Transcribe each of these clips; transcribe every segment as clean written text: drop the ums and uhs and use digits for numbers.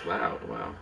loud. Wow.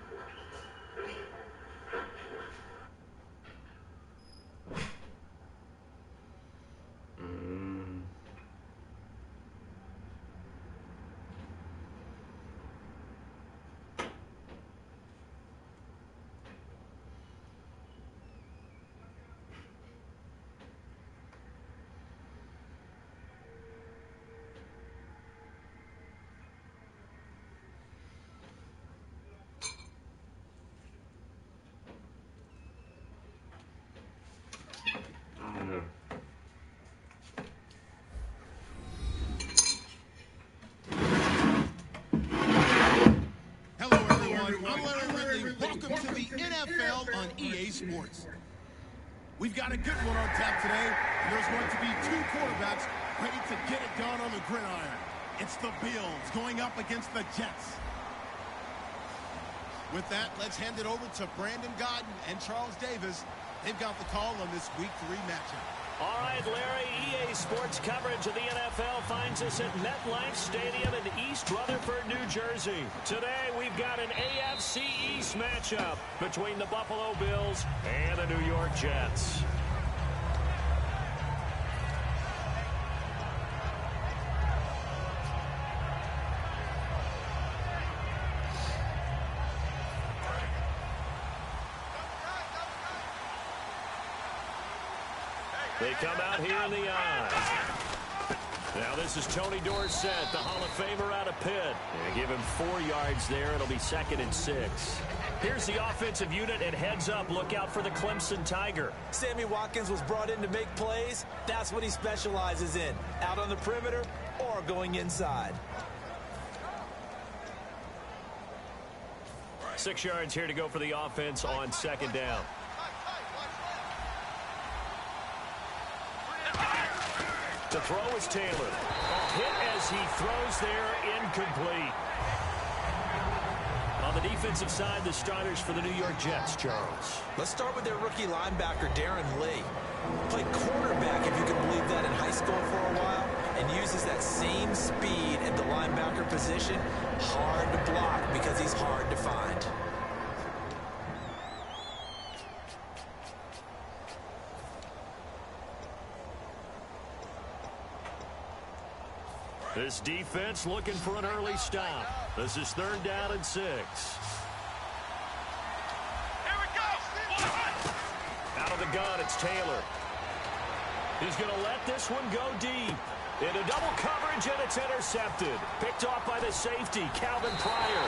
Hello, everyone. I'm Larry Ridley. Welcome to the NFL on EA Sports. We've got a good one on tap today, and there's going to be two quarterbacks ready to get it done on the gridiron. It's the Bills going up against the Jets. With that, let's hand it over to Brandon Godden and Charles Davis. They've got the call on this Week 3 matchup. All right, Larry, EA Sports coverage of the NFL finds us at MetLife Stadium in East Rutherford, New Jersey. Today, we've got an AFC East matchup between the Buffalo Bills and the New York Jets. They come out here in the I. Now this is Tony Dorsett, the Hall of Famer out of Pitt. Yeah, give him 4 yards there. It'll be 2nd and 6. Here's the offensive unit, and heads up, look out for the Clemson Tiger. Sammy Watkins was brought in to make plays. That's what he specializes in, out on the perimeter or going inside. 6 yards here to go for the offense on 2nd down. The throw is Taylor. A hit as he throws there, incomplete. On the defensive side, the starters for the New York Jets, Charles. Let's start with their rookie linebacker, Darren Lee. Played quarterback, if you can believe that, in high school for a while, and uses that same speed at the linebacker position. Hard to block because he's hard to find. This defense looking for an early stop. This is 3rd down and 6. Here we go. Out of the gun, it's Taylor. He's going to let this one go deep. Into double coverage, and it's intercepted. Picked off by the safety, Calvin Pryor.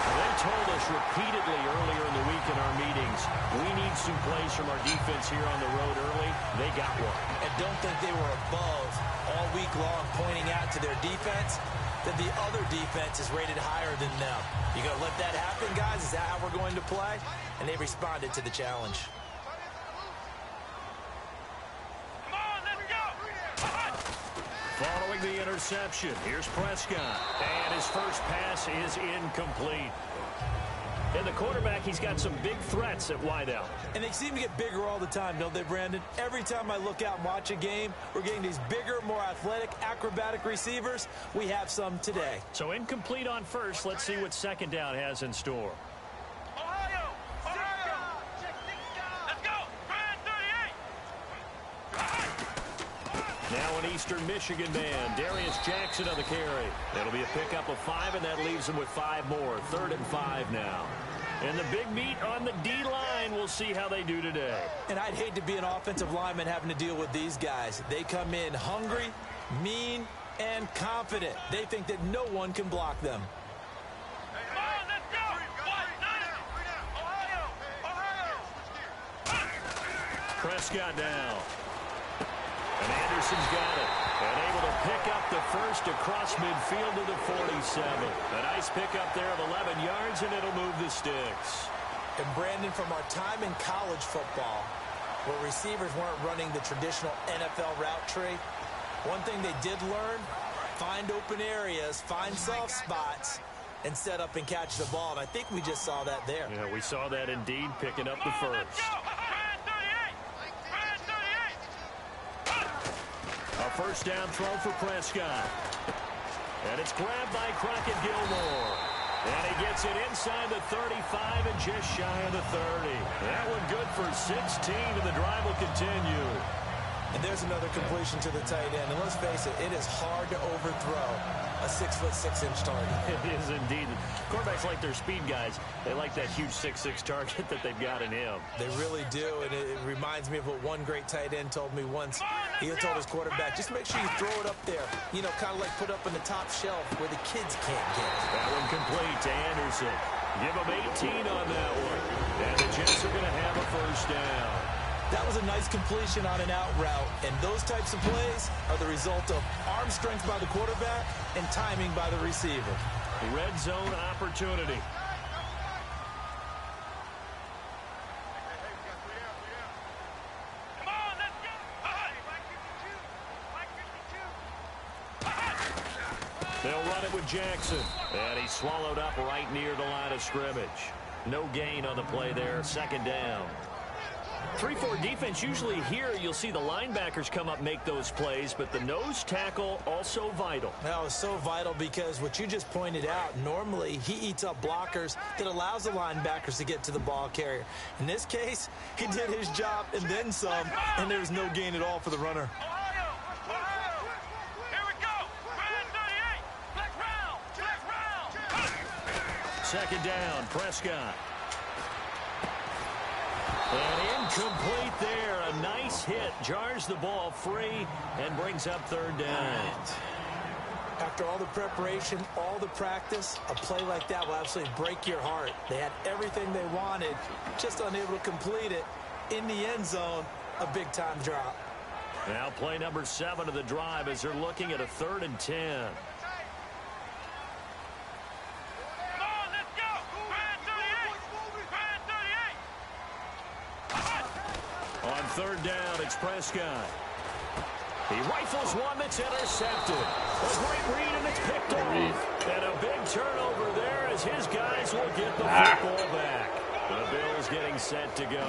They told us repeatedly earlier in the week in our meetings, we need some plays from our defense here on the road early. They got one. And don't think they were above all week long pointing out to their defense that the other defense is rated higher than them. You going to let that happen, guys? Is that how we're going to play? And they responded to the challenge. Come on, let's go. Following the interception, here's Prescott. And his first pass is incomplete. And the quarterback, he's got some big threats at wideout. And they seem to get bigger all the time, don't they, Brandon? Every time I look out and watch a game, we're getting these bigger, more athletic, acrobatic receivers. We have some today. So incomplete on first. Let's see what 2nd down has in store. Ohio. Let's go. Now an Eastern Michigan man, Darius Jackson on the carry. It'll be a pickup of 5, and that leaves him with 5 more. 3rd and 5 now. And the big meat on the D-line, we'll see how they do today. And I'd hate to be an offensive lineman having to deal with these guys. They come in hungry, mean, and confident. They think that no one can block them. Come on, let's go. Ohio. Prescott down. And Anderson's got it. And able to pick up the first across midfield to the 47. A nice pickup there of 11 yards, and it'll move the sticks. And Brandon, from our time in college football, where receivers weren't running the traditional NFL route tree, one thing they did learn, find open areas, find soft spots, and set up and catch the ball. And I think we just saw that there. Yeah, we saw that indeed, picking up the first. A first down throw for Prescott. And it's grabbed by Crockett Gilmore. And he gets it inside the 35 and just shy of the 30. That one good for 16, and the drive will continue. And there's another completion to the tight end. And let's face it, it is hard to overthrow a 6'6" target. It is indeed. Quarterbacks like their speed guys. They like that huge 6'6" target that they've got in him. They really do, and it reminds me of what one great tight end told me once. He had told his quarterback, just make sure you throw it up there. You know, kind of like put up in the top shelf where the kids can't get it. That one complete to Anderson. Give him 18 on that one. And the Jets are going to have a first down. That was a nice completion on an out route, and those types of plays are the result of arm strength by the quarterback and timing by the receiver. Red zone opportunity. They'll run it with Jackson, and he's swallowed up right near the line of scrimmage. No gain on the play there, second down. 3-4 defense, usually here you'll see the linebackers come up, make those plays, but the nose tackle also vital. That was so vital because what you just pointed out, normally he eats up blockers that allows the linebackers to get to the ball carrier. In this case, he did his job and then some, and there was no gain at all for the runner. Second down, Prescott. And incomplete there. A nice hit. Jars the ball free and brings up third down. After all the preparation, all the practice, a play like that will absolutely break your heart. They had everything they wanted, just unable to complete it. In the end zone, a big-time drop. Now play number 7 of the drive as they're looking at a 3rd and 10. On third down, it's Prescott. He rifles one that's intercepted. A great read, and it's picked off. And a big turnover there as his guys will get the football back. The Bills getting set to go.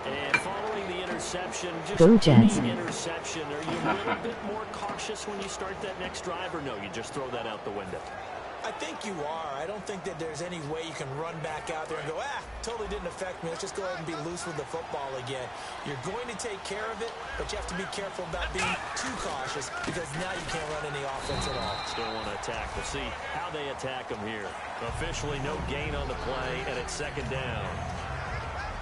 And following the interception, just any interception, are you a little bit more cautious when you start that next drive, or no, you just throw that out the window? I think you are. I don't think that there's any way you can run back out there and go, totally didn't affect me. Let's just go ahead and be loose with the football again. You're going to take care of it, but you have to be careful about being too cautious because now you can't run any offense at all. Still want to attack. We'll see how they attack them here. Officially no gain on the play, and it's second down.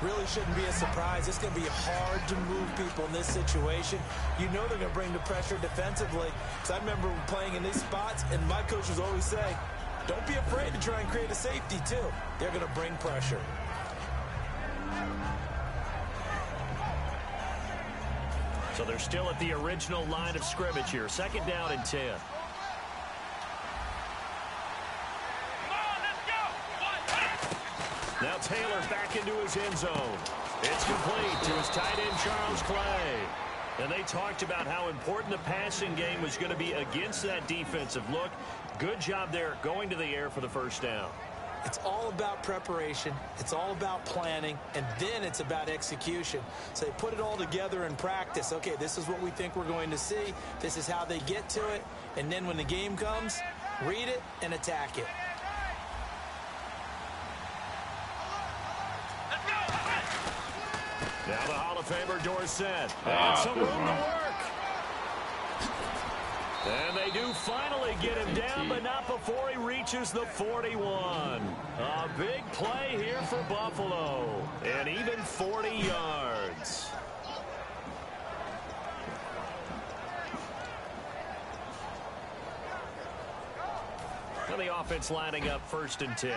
Really shouldn't be a surprise. It's going to be hard to move people in this situation. You know they're going to bring the pressure defensively. Because I remember playing in these spots, and my coaches always say, don't be afraid to try and create a safety, too. They're going to bring pressure. So they're still at the original line of scrimmage here. Second down and 10. Now Taylor back into his end zone. It's complete to his tight end, Charles Clay. And they talked about how important the passing game was going to be against that defensive look. Good job there going to the air for the first down. It's all about preparation. It's all about planning. And then it's about execution. So they put it all together in practice. Okay, this is what we think we're going to see. This is how they get to it. And then when the game comes, read it and attack it. Now the Hall of Famer Dorsett. And some room to work. And they do finally get him down, but not before he reaches the 41. A big play here for Buffalo. And even 40 yards. And the offense lining up 1st and 10.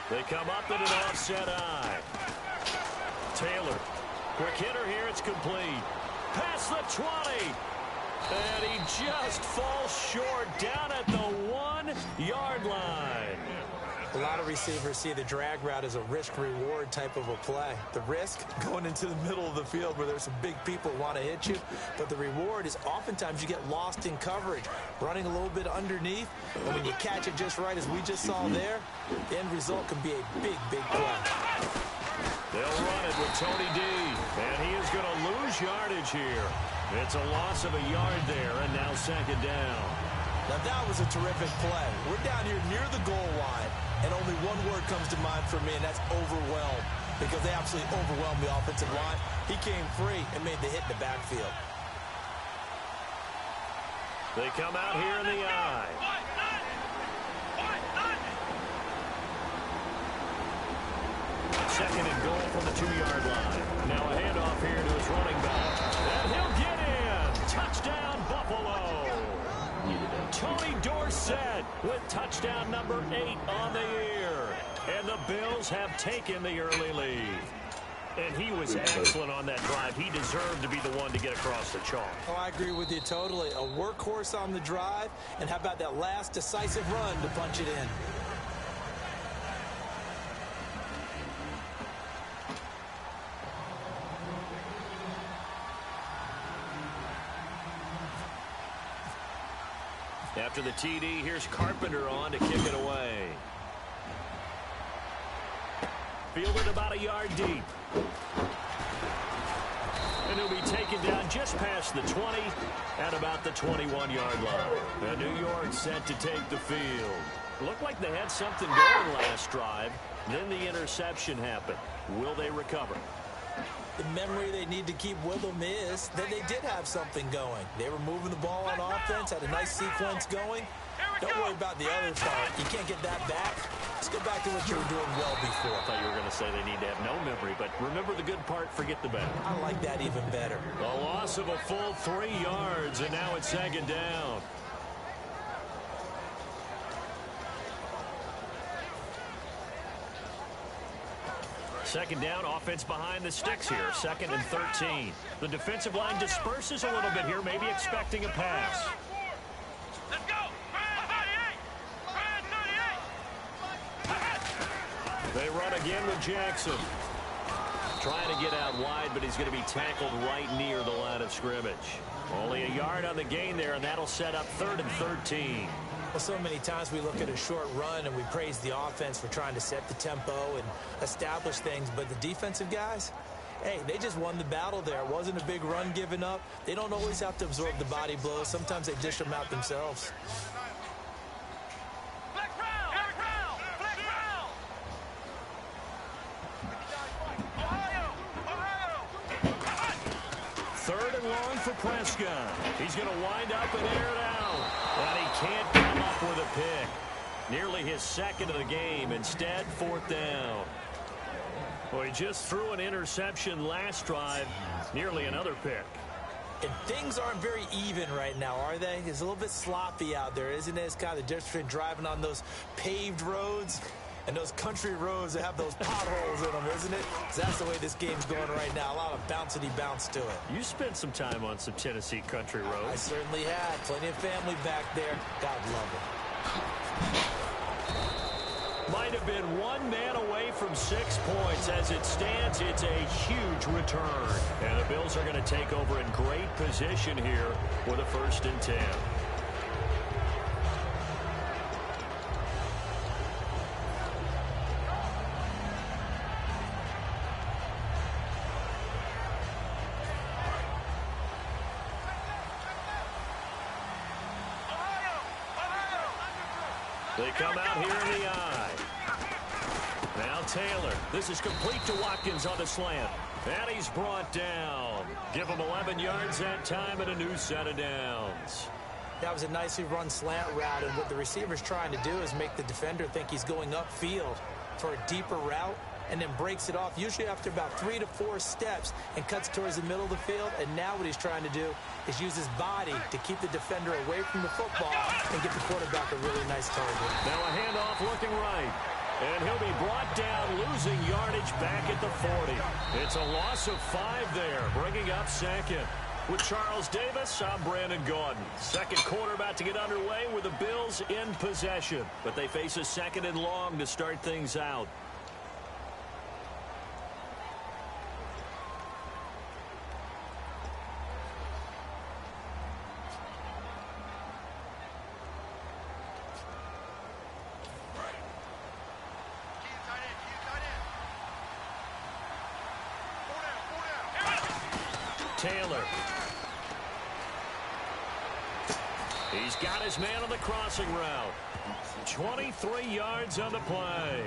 They come up in an offset eye. Taylor, quick hitter here, it's complete. Past the 20. And he just falls short down at the 1-yard line. A lot of receivers see the drag route as a risk-reward type of a play. The risk, going into the middle of the field where there's some big people who want to hit you. But the reward is oftentimes you get lost in coverage, running a little bit underneath. And when you catch it just right, as we just saw there, the end result can be a big, big play. They'll run it with Tony D. And he is going to lose yardage here. It's a loss of a yard there, and now second down. Now that was a terrific play. We're down here near the goal line, and only one word comes to mind for me, and that's overwhelmed, because they absolutely overwhelmed the offensive line. He came free and made the hit in the backfield. They come out here in the eye. Second and goal from the 2-yard line. Now a handoff here to his running back. And he'll get in. Touchdown, Buffalo. Tony Dorsett with touchdown number 8 on the year. And the Bills have taken the early lead. And he was excellent on that drive. He deserved to be the one to get across the chalk. Oh, I agree with you totally. A workhorse on the drive. And how about that last decisive run to punch it in? After the TD, here's Carpenter on to kick it away. Fielded about a yard deep. And he'll be taken down just past the 20 at about the 21-yard line. And New York set to take the field. Looked like they had something going last drive. Then the interception happened. Will they recover? The memory they need to keep with them is that they did have something going. They were moving the ball on offense, had a nice sequence going. Don't worry about the other part. You can't get that back. Let's go back to what you were doing well before. I thought you were going to say they need to have no memory, but remember the good part, forget the bad. I like that even better. A loss of a full 3 yards, and now it's second down. Second down, offense behind the sticks here. Second and 13. The defensive line disperses a little bit here, maybe expecting a pass. Let's go! They run again with Jackson. Trying to get out wide, but he's going to be tackled right near the line of scrimmage. Only a yard on the gain there, and that'll set up 3rd and 13. Well, so many times we look at a short run and we praise the offense for trying to set the tempo and establish things, but the defensive guys, hey, they just won the battle there. It wasn't a big run given up. They don't always have to absorb the body blows. Sometimes they dish them out themselves. Third and long for Prescott. He's going to wind up and air it out. And he can't come up with a pick. Nearly his second of the game. Instead, 4th down. Well, he just threw an interception last drive. Nearly another pick. And things aren't very even right now, are they? It's a little bit sloppy out there, isn't it? It's kind of the difference between driving on those paved roads and those country roads that have those potholes in them, isn't it? That's the way this game's going right now. A lot of bouncy bounce to it. You spent some time on some Tennessee country roads. I certainly had. Plenty of family back there. God love it. Might have been one man away from 6 points. As it stands, it's a huge return. And the Bills are going to take over in great position here with a 1st and 10. They come out here in the eye. Now Taylor. This is complete to Watkins on the slant. And he's brought down. Give him 11 yards that time and a new set of downs. That was a nicely run slant route, and what the receiver's trying to do is make the defender think he's going upfield for a deeper route, and then breaks it off, usually after about 3 to 4 steps, and cuts towards the middle of the field. And now what he's trying to do is use his body to keep the defender away from the football and get the quarterback a really nice target. Now a handoff looking right. And he'll be brought down, losing yardage back at the 40. It's a loss of 5 there, bringing up second. With Charles Davis, I'm Brandon Gordon. Second quarter about to get underway with the Bills in possession. But they face a 2nd and long to start things out. Taylor. He's got his man on the crossing route. 23 yards on the play.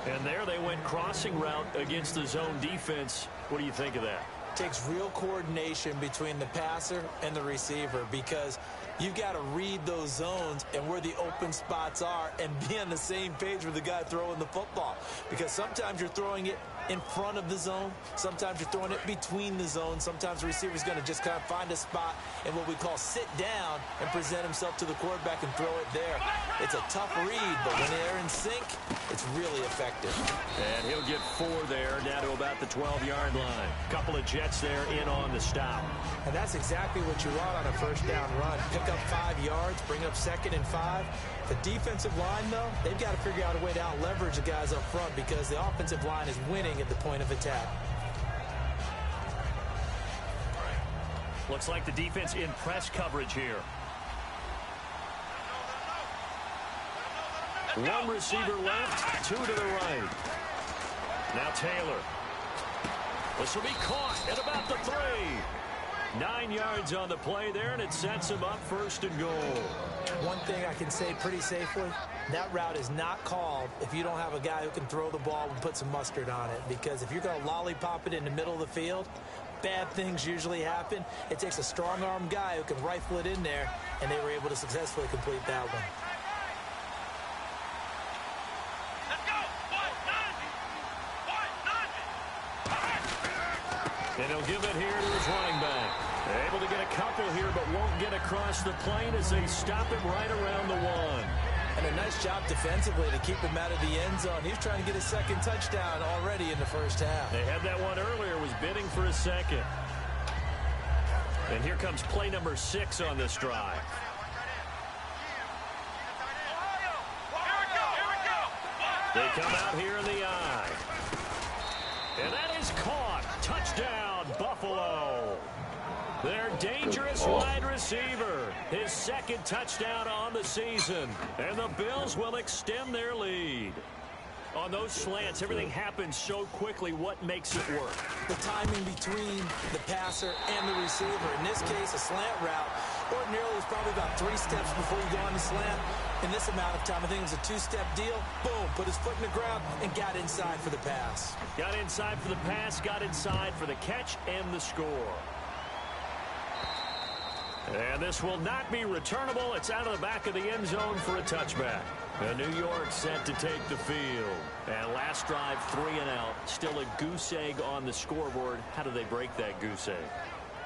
And there they went crossing route against the zone defense. What do you think of that? Takes real coordination between the passer and the receiver because you've got to read those zones and where the open spots are and be on the same page with the guy throwing the football. Because sometimes you're throwing it in front of the zone. Sometimes you're throwing it between the zones. Sometimes the receiver's going to just kind of find a spot and what we call sit down and present himself to the quarterback and throw it there. It's a tough read, but when they're in sync, it's really effective. And he'll get 4 there, down to about the 12-yard line. Couple of Jets there in on the stop. And that's exactly what you want on a first down run. Pick up 5 yards, bring up 2nd and 5. The defensive line, though, they've got to figure out a way to out-leverage the guys up front because the offensive line is winning at the point of attack. Looks like the defense in press coverage here. One receiver left, 2 to the right. Now Taylor. This will be caught at about the 3. 9 yards on the play there, and it sets him up 1st and goal. One thing I can say pretty safely, that route is not called if you don't have a guy who can throw the ball and put some mustard on it. Because if you're going to lollipop it in the middle of the field, bad things usually happen. It takes a strong-arm guy who can rifle it in there, and they were able to successfully complete that one. And he'll give it here to his running back. They're able to get a couple here, but won't get across the plane as they stop him right around the 1. And a nice job defensively to keep him out of the end zone. He's trying to get his 2nd touchdown already in the first half. They had that one earlier, was bidding for a 2nd. And here comes play number 6 on this drive. They come out here in the eye. And that is caught. Touchdown, Buffalo. Their dangerous wide receiver. His 2nd touchdown on the season. And the Bills will extend their lead. On those slants, everything happens so quickly. What makes it work? The timing between the passer and the receiver. In this case, a slant route. Ordinarily, it's probably about 3 steps before you go on the slant. In this amount of time, I think it was a 2-step deal. Boom, put his foot in the ground and got inside for the pass. Got inside for the pass, got inside for the catch and the score. And this will not be returnable. It's out of the back of the end zone for a touchback. And New York set to take the field. And last drive, 3 and out. Still a goose egg on the scoreboard. How do they break that goose egg?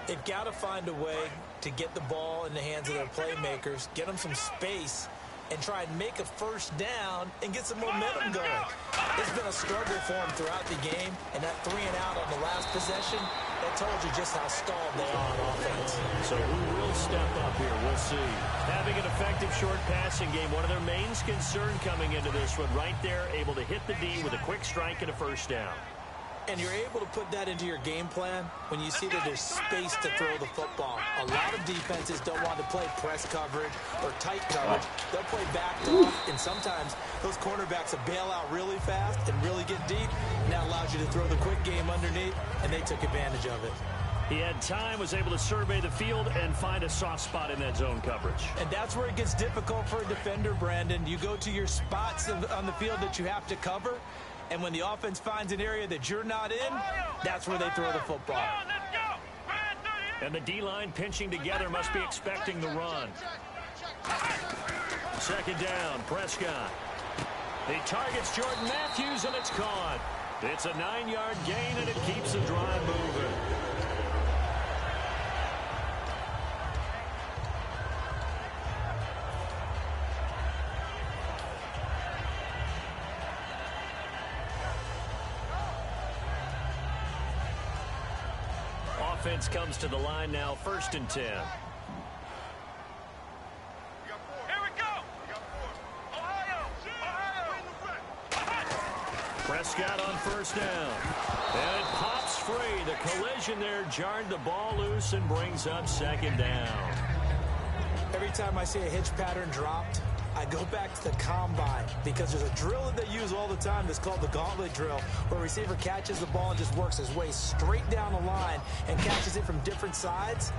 They've got to find a way to get the ball in the hands of their playmakers, get them some space, and try and make a first down and get some momentum going. It's been a struggle for them throughout the game, and that 3 and out on the last possession, that told you just how stalled they are on offense. So who will step up here? We'll see. Having an effective short passing game, one of their main concern coming into this one, right there, able to hit the D with a quick strike and a first down. And you're able to put that into your game plan when you see that there's space to throw the football. A lot of defenses don't want to play press coverage or tight coverage. They'll play backed off, and sometimes those cornerbacks will bail out really fast and really get deep, and that allows you to throw the quick game underneath, and they took advantage of it. He had time, was able to survey the field and find a soft spot in that zone coverage. And that's where it gets difficult for a defender, Brandon. You go to your spots on the field that you have to cover, and when the offense finds an area that you're not in, that's where they throw the football. And the D-line pinching together must be expecting the run. 2nd down, Prescott. He targets Jordan Matthews, and it's caught. It's a 9-yard gain, and it keeps the drive moving. Offense comes to the line now, 1st and 10. Here we go. Prescott on 1st down. And it pops free. The collision there jarred the ball loose and brings up 2nd down. Every time I see a hitch pattern dropped, I go back to the combine because there's a drill that they use all the time that's called the gauntlet drill, where a receiver catches the ball and just works his way straight down the line and catches it from different sides.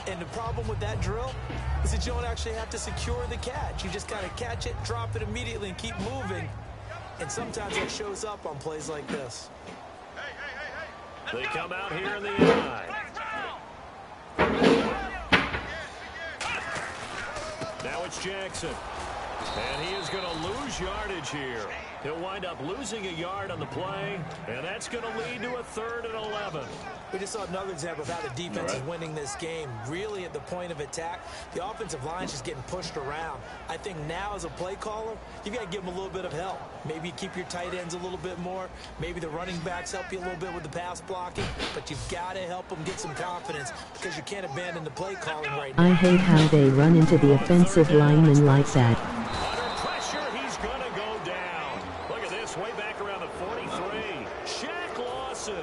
And the problem with that drill is that you don't actually have to secure the catch. You just kind of catch it, drop it immediately, and keep moving. And sometimes it shows up on plays like this. They come out here in the I. Now it's Jackson. And he is going to lose yardage here. He'll wind up losing a yard on the play, and that's going to lead to a 3rd and 11. We just saw another example of how the defense is winning this game. Really at the point of attack, the offensive line's just getting pushed around. I think now as a play caller, you've got to give them a little bit of help. Maybe you keep your tight ends a little bit more. Maybe the running backs help you a little bit with the pass blocking. But you've got to help them get some confidence because you can't abandon the play calling right now. I hate how they run into the offensive lineman like that. Under pressure, he's going to go down. Look at this, way back around the 43. Shaq Lawson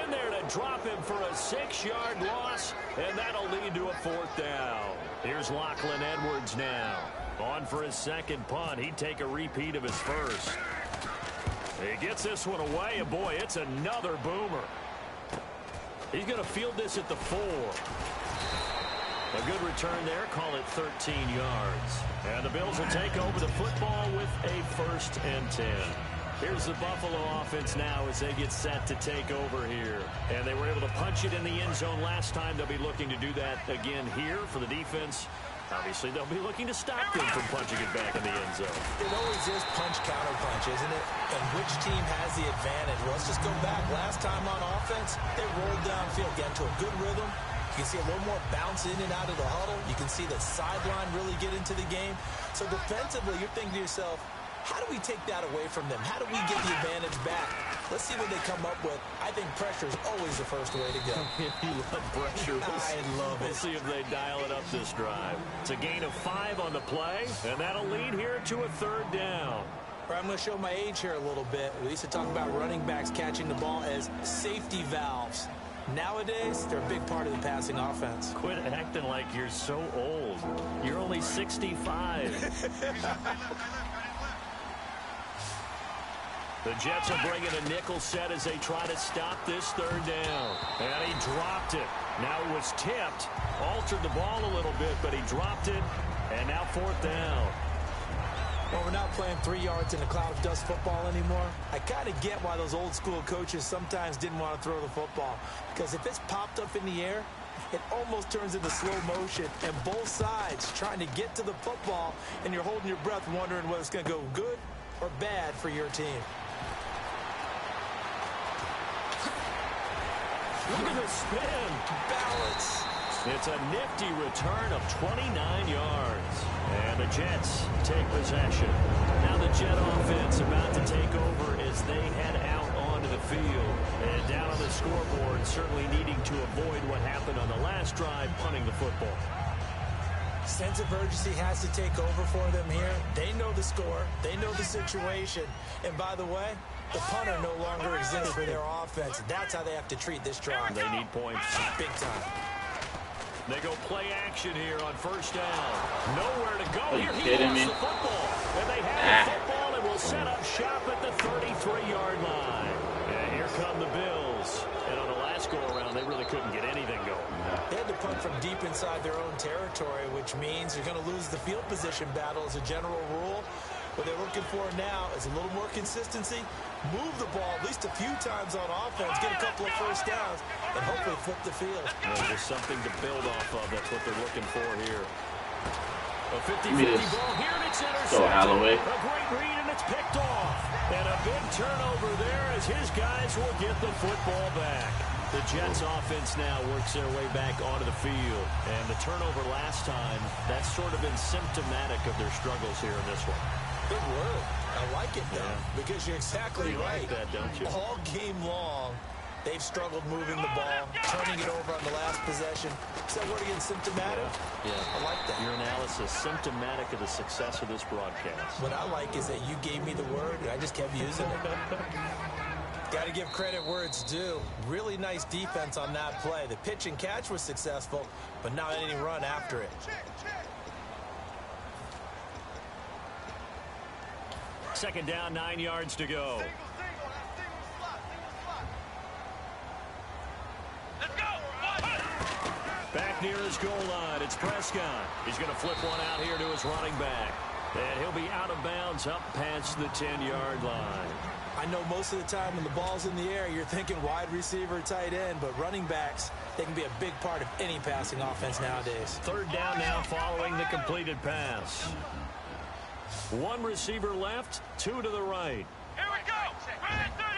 in there to drop him for a 6-yard loss, and that'll lead to a 4th down. Here's Lachlan Edwards now. On for his 2nd punt. He'd take a repeat of his first. He gets this one away, and boy, it's another boomer. He's going to field this at the 4. A good return there. Call it 13 yards. And the Bills will take over the football with a 1st and 10. Here's the Buffalo offense now as they get set to take over here. And they were able to punch it in the end zone last time. They'll be looking to do that again here for the defense. Obviously, they'll be looking to stop them from punching it back in the end zone. It always is punch-counter-punch, isn't it? And which team has the advantage? Well, let's just go back. Last time on offense, they rolled downfield, get into a good rhythm. You can see a little more bounce in and out of the huddle. You can see the sideline really get into the game. So defensively, you're thinking to yourself, how do we take that away from them? How do we get the advantage back? Let's see what they come up with. I think pressure is always the first way to go. You love pressure. I love it. We'll see if they dial it up this drive. It's a gain of 5 on the play, and that'll lead here to a 3rd down. I'm going to show my age here a little bit. We used to talk about running backs catching the ball as safety valves. Nowadays, they're a big part of the passing offense. Quit acting like you're so old. You're only 65. The Jets are bringing a nickel set as they try to stop this 3rd down. And he dropped it. Now it was tipped. Altered the ball a little bit, but he dropped it. And now 4th down. Well, we're not playing 3 yards in a cloud of dust football anymore. I kind of get why those old school coaches sometimes didn't want to throw the football. Because if it's popped up in the air, it almost turns into slow motion. And both sides trying to get to the football, and you're holding your breath wondering whether it's going to go good or bad for your team. Look at the spin. Balance. It's a nifty return of 29 yards. And the Jets take possession. Now the Jet offense about to take over as they head out onto the field. And down on the scoreboard, certainly needing to avoid what happened on the last drive, punting the football. Sense of urgency has to take over for them here. They know the score. They know the situation. And by the way, the punter no longer exists for their offense. That's how they have to treat this drive. They need points. Big time. They go play action here on 1st down. Nowhere to go. Are you Here he kidding lost me? the football. And they have the football and will set up shop at the 33-yard line. And here come the Bills. And on the last go-around, they really couldn't get anything going. They had to punt from deep inside their own territory, which means you're going to lose the field position battle as a general rule. What they're looking for now is a little more consistency, move the ball at least a few times on offense, get a couple of 1st downs, and hopefully flip the field. There's something to build off of. That's what they're looking for here. A 50-50 ball here, and it's intercepted. Holloway. A great read, and it's picked off. And a big turnover there as his guys will get the football back. The Jets offense now works their way back onto the field. And the turnover last time, that's sort of been symptomatic of their struggles here in this one. Good word. I like it, though, because you're exactly right. You like that, don't you? All game long, they've struggled moving the ball, turning it over on the last possession. Is that word again, symptomatic? Yeah. I like that. Your analysis, symptomatic of the success of this broadcast. What I like is that you gave me the word, and I just kept using it. Got to give credit where it's due. Really nice defense on that play. The pitch and catch was successful, but not any run after it. Second down, 9 yards to go. Let's go. Back near his goal line, it's Prescott. He's going to flip one out here to his running back. And he'll be out of bounds up past the 10-yard line. I know most of the time when the ball's in the air, you're thinking wide receiver, tight end, but running backs, they can be a big part of any passing offense nowadays. Third down now following the completed pass. One receiver left, 2 to the right. Here we go. Red 38.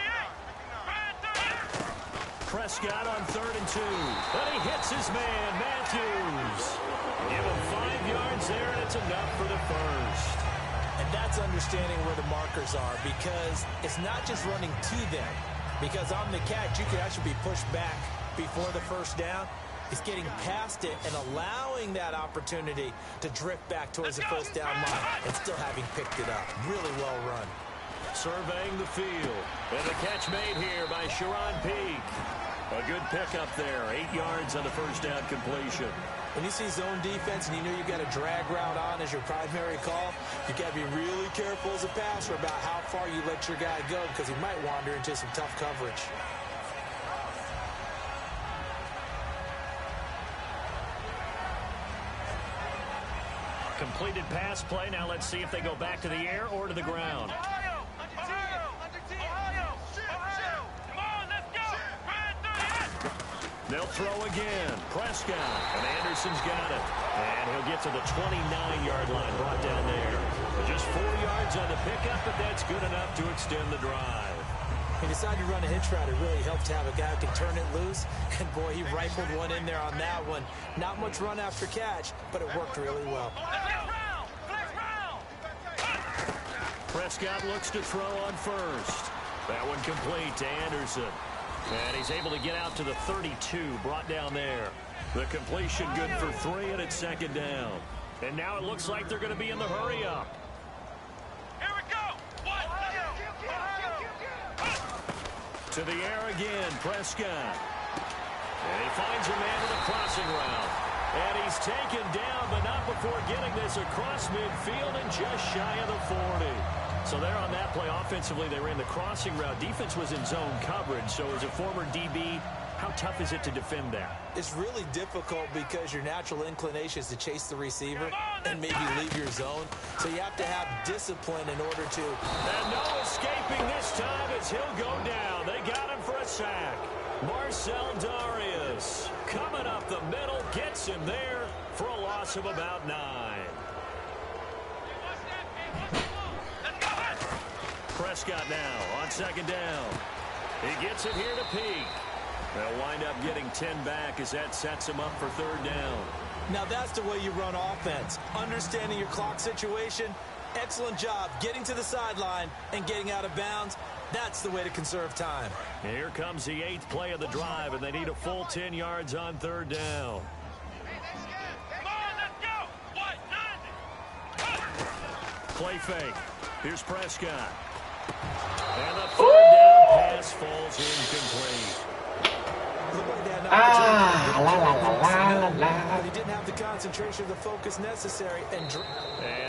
Red 38. Prescott on 3rd and 2. And he hits his man, Matthews. Give him 5 yards there, and it's enough for the first. And that's understanding where the markers are, because it's not just running to them. Because on the catch, you could actually be pushed back before the first down. It's getting past it and allowing that opportunity to drift back towards the first down line and still having picked it up. Really well run. Surveying the field. And the catch made here by Sharon Peak. A good pickup there. 8 yards on the first down completion. When you see zone defense and you know you've got a drag route on as your primary call, you got to be really careful as a passer about how far you let your guy go, because he might wander into some tough coverage. Completed pass play. Now let's see if they go back to the air or to the ground. Ohio. Ohio. Come on, let's go. Red 38. They'll throw again. Prescott. And Anderson's got it. And he'll get to the 29-yard line, brought down there. Just 4 yards on the pickup, but that's good enough to extend the drive. He decided to run a hitch route. It really helped to have a guy who can turn it loose. And, boy, he rifled one in there on that one. Not much run after catch, but it worked really well. Prescott looks to throw on first. That one complete to Anderson. And he's able to get out to the 32, brought down there. The completion good for 3, and it's second down. And now it looks like they're going to be in the hurry-up. Here we go. To the air again, Prescott. And he finds a man with a crossing route. And he's taken down, but not before getting this across midfield and just shy of the 40. So there on that play, offensively, they ran the crossing route. Defense was in zone coverage. So as a former DB, how tough is it to defend that? It's really difficult because your natural inclination is to chase the receiver and maybe leave your zone. So you have to have discipline in order to. And no escaping this time as he'll go down. They got him for a sack. Marcel Darius coming up the middle, gets him there for a loss of about 9. Prescott now on second down. He gets it here to Peak. They'll wind up getting 10 back as that sets him up for third down. Now that's the way you run offense. Understanding your clock situation. Excellent job getting to the sideline and getting out of bounds. That's the way to conserve time. Here comes the 8th play of the drive, and they need a full 10 yards on third down. Come on, let's go. Play fake. Here's Prescott. And the third down pass falls incomplete. But he didn't have the concentration or the focus necessary. And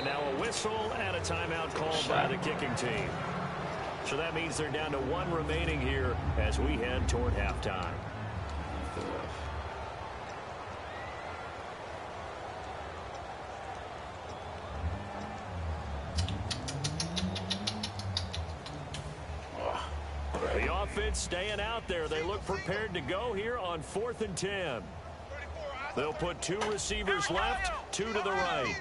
now a whistle and a timeout called by the kicking team. So that means they're down to 1 remaining here as we head toward halftime. The offense staying out there. They look prepared to go here on 4th and 10. They'll put 2 receivers left, 2 to the right.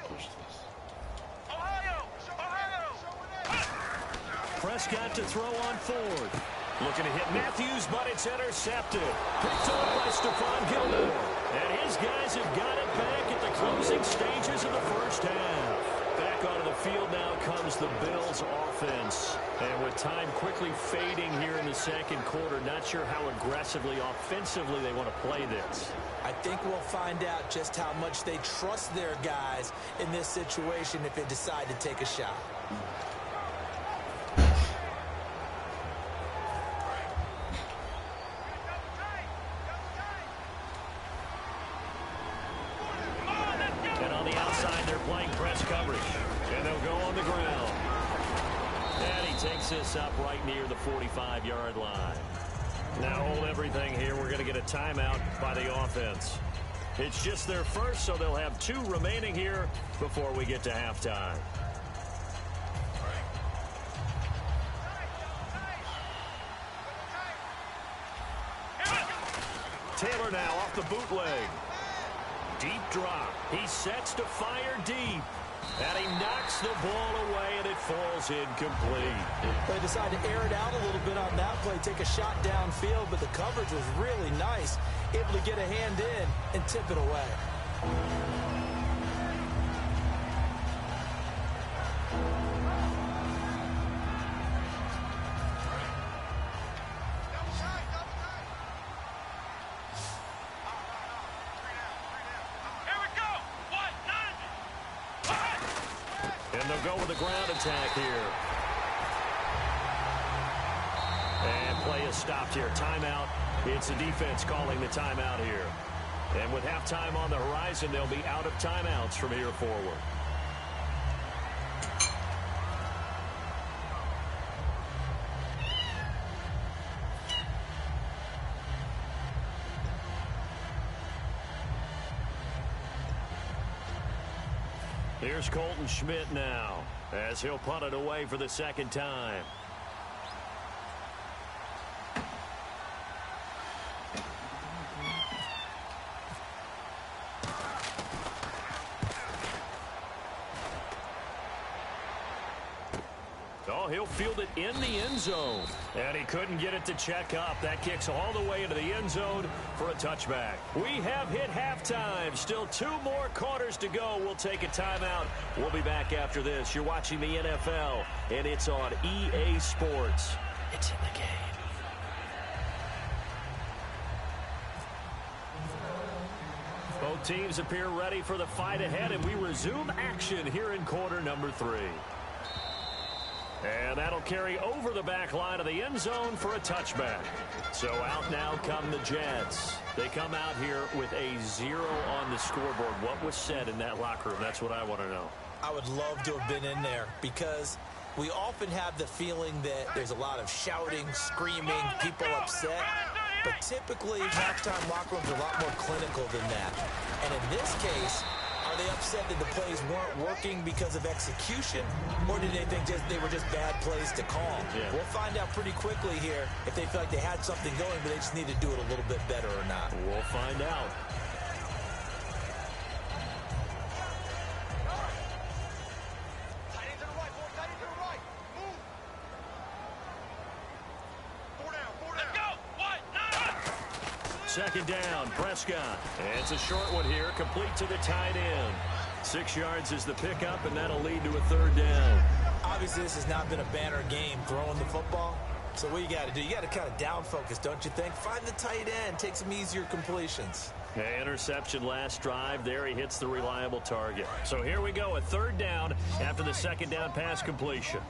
Prescott to throw on 4th. Looking to hit Matthews, but it's intercepted. Picked up by Stephon Gilmore. And his guys have got it back at the closing stages of the first half. Back onto the field now comes the Bills offense. And with time quickly fading here in the second quarter, not sure how aggressively, offensively they want to play this. I think we'll find out just how much they trust their guys in this situation if they decide to take a shot. And he takes this up right near the 45-yard line. Now hold everything here. We're going to get a timeout by the offense. It's just their first, so they'll have 2 remaining here before we get to halftime. Taylor now off the bootleg. Deep drop. He sets to fire deep. And he knocks the ball away, and it falls incomplete. They decided to air it out a little bit on that play, take a shot downfield, but the coverage was really nice. Able to get a hand in and tip it away. And they'll go with a ground attack here. And play is stopped here. Timeout. It's the defense calling the timeout here. And with halftime on the horizon, they'll be out of timeouts from here forward. Here's Colton Schmidt now as he'll punt it away for the second time. Oh, he'll field it in the end zone. And he couldn't get it to check up. That kicks all the way into the end zone for a touchback. We have hit halftime. Still 2 more quarters to go. We'll take a timeout. We'll be back after this. You're watching the NFL, and it's on EA Sports. It's in the game. Both teams appear ready for the fight ahead, and we resume action here in quarter number 3. And that'll carry over the back line of the end zone for a touchback. So out now come the Jets. They come out here with a 0 on the scoreboard. What was said in that locker room? That's what I want to know. I would love to have been in there because we often have the feeling that there's a lot of shouting, screaming, people upset. But typically, halftime locker rooms are a lot more clinical than that. And in this case, are they upset that the plays weren't working because of execution, or did they think they were just bad plays to call? Yeah. We'll find out pretty quickly here if they feel like they had something going, but they just need to do it a little bit better or not. We'll find out. Second down, Prescott. And it's a short one here, complete to the tight end. 6 yards is the pickup, and that'll lead to a 3rd down. Obviously, this has not been a banner game throwing the football. So what you got to do, you got to kind of down focus, don't you think? Find the tight end, take some easier completions. Okay, interception last drive. There he hits the reliable target. So here we go, a 3rd down after the second down pass completion.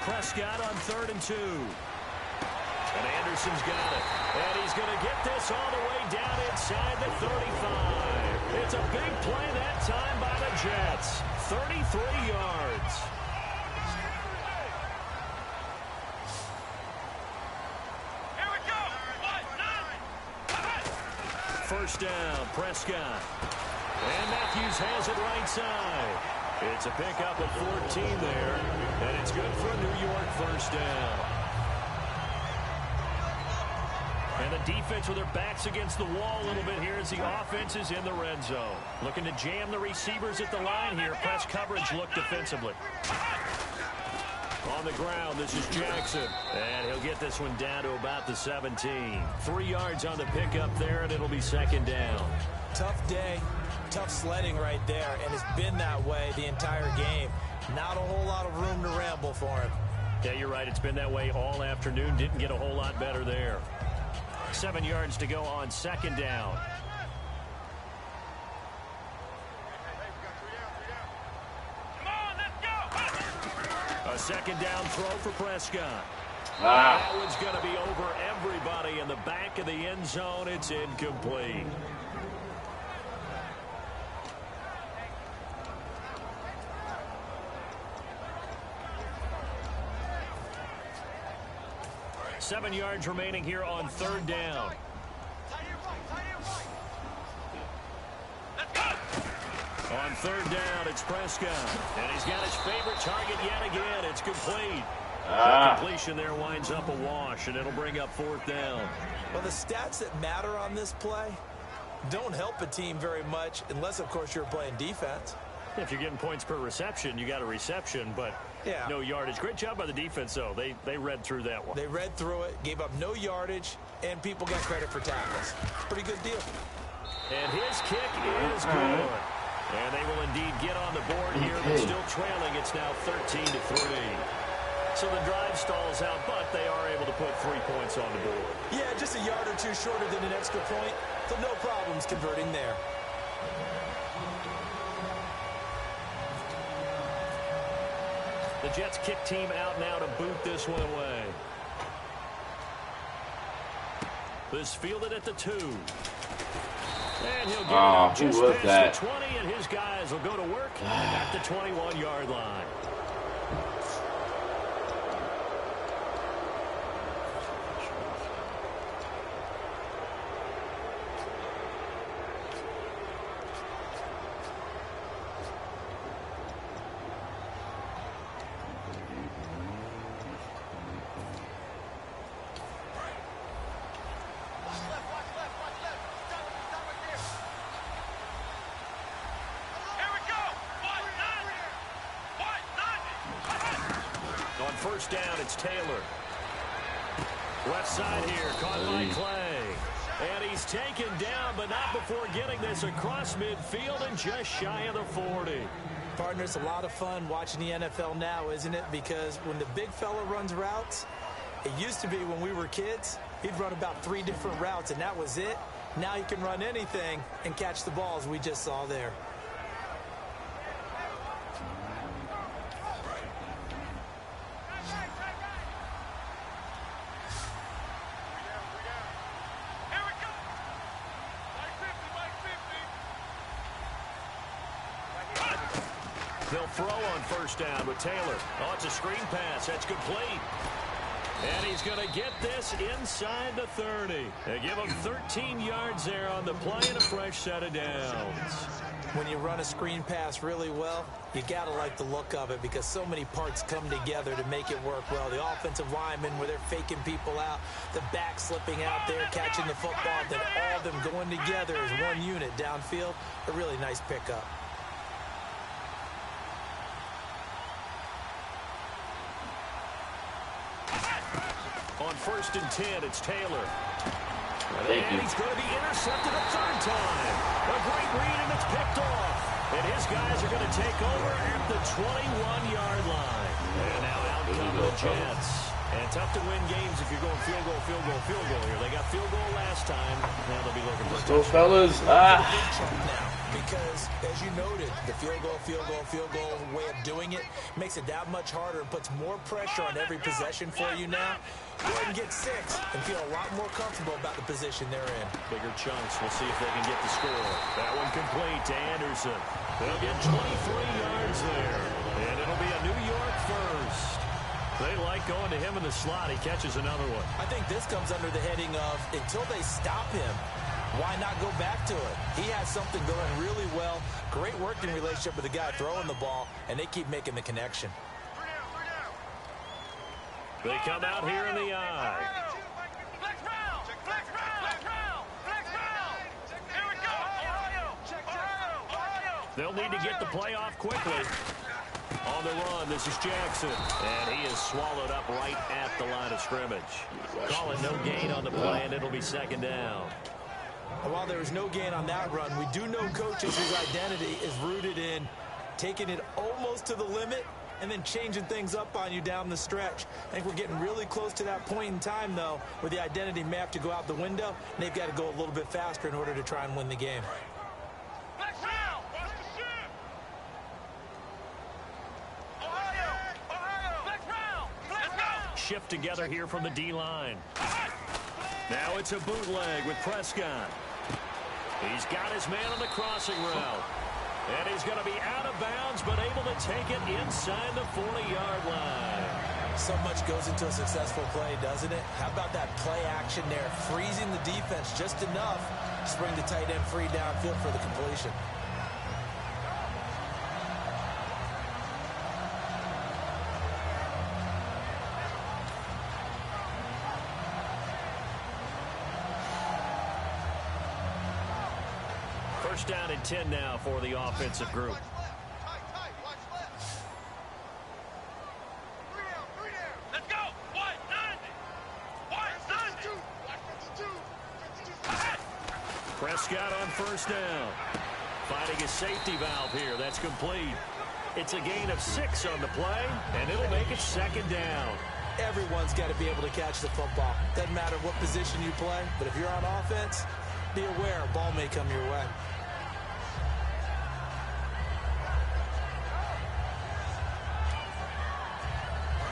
Prescott on 3rd and 2. And Anderson's got it. And he's going to get this all the way down inside the 35. It's a big play that time by the Jets. 33 yards. Here we go. 1st down, Prescott. And Matthews has it right side. It's a pickup of 14 there, and it's good for a New York 1st down. And the defense with their backs against the wall a little bit here as the offense is in the red zone. Looking to jam the receivers at the line here. Press coverage look defensively. On the ground, this is Jackson. And he'll get this one down to about the 17. 3 yards on the pickup there, and it'll be 2nd down. Tough day. Tough sledding right there, and it's been that way the entire game. Not a whole lot of room to ramble for him. Yeah, you're right. It's been that way all afternoon. Didn't get a whole lot better there. 7 yards to go on 2nd down. Come on, let's go. A 2nd down throw for Prescott. That one's going to be over everybody in the back of the end zone. It's incomplete. 7 yards remaining here on 3rd down. On 3rd down, it's Prescott. And he's got his favorite target yet again. It's complete. The completion there winds up a wash, and it'll bring up 4th down. Well, the stats that matter on this play don't help a team very much unless, of course, you're playing defense. If you're getting points per reception, you got a reception, but yeah, no yardage. Great job by the defense, though. They read through that one. They read through it, gave up no yardage, and people got credit for tackles. Pretty good deal. And his kick is good. And they will indeed get on the board here, but still trailing. It's now 13-3. So the drive stalls out, but they are able to put 3 points on the board. Yeah, just a yard or two shorter than an extra point, so no problems converting there. The Jets kick team out now to boot this one away. This fielded at the 2. And he'll get it up just past the 20, and his guys will go to work at the 21-yard line. First down, it's Taylor. Left side here, caught by Clay. And he's taken down, but not before getting this across midfield and just shy of the 40. Partner, it's a lot of fun watching the NFL now, isn't it? Because when the big fella runs routes, it used to be when we were kids, he'd run about 3 different routes, and that was it. Now he can run anything and catch the balls we just saw there. They'll throw on first down with Taylor. Oh, it's a screen pass. That's complete. And he's going to get this inside the 30. They give him 13 yards there on the play and a fresh set of downs. When you run a screen pass really well, you got to like the look of it because so many parts come together to make it work well. The offensive linemen, where they're faking people out, the back slipping out there, catching the football, then all of them going together as one unit downfield. A really nice pickup. On 1st and 10, it's Taylor. Thank you. And he's going to be intercepted a 3rd time. A great read, and it's picked off. And his guys are going to take over at the 21-yard line. And now out come the Jets. And tough to win games if you're going field goal here. They got field goal last time. Now they'll be looking for a touchdown. fellas. Because, as you noted, the field goal way of doing it makes it that much harder and puts more pressure on every possession for you now. Go ahead and get 6 and feel a lot more comfortable about the position they're in. Bigger chunks. We'll see if they can get the score. That one complete to Anderson. They'll get 23 yards there. And it'll be a New York first. They like going to him in the slot. He catches another one. I think this comes under the heading of until they stop him, why not go back to it? He has something going really well. Great working relationship with the guy throwing the ball, and they keep making the connection. They come out here in the eye. They'll need to get the play off quickly. On the run, this is Jackson. And he is swallowed up right at the line of scrimmage. Call it no gain on the play, and it'll be 2nd down. While there is no gain on that run, we do know coaches whose identity is rooted in taking it almost to the limit and then changing things up on you down the stretch. I think we're getting really close to that point in time, though, where the identity may have to go out the window, and they've got to go a little bit faster in order to try and win the game. Shift together here from the D-line. Now it's a bootleg with Prescott. He's got his man on the crossing route. And he's going to be out of bounds, but able to take it inside the 40-yard line. So much goes into a successful play, doesn't it? How about that play action there? Freezing the defense just enough to bring the tight end free downfield for the completion. First down and 10 now for the offensive group. Let's go. What? 90. Prescott on first down. Finding a safety valve here. That's complete. It's a gain of 6 on the play, and it'll make it second down. Everyone's got to be able to catch the football. Doesn't matter what position you play, but if you're on offense, be aware a ball may come your way.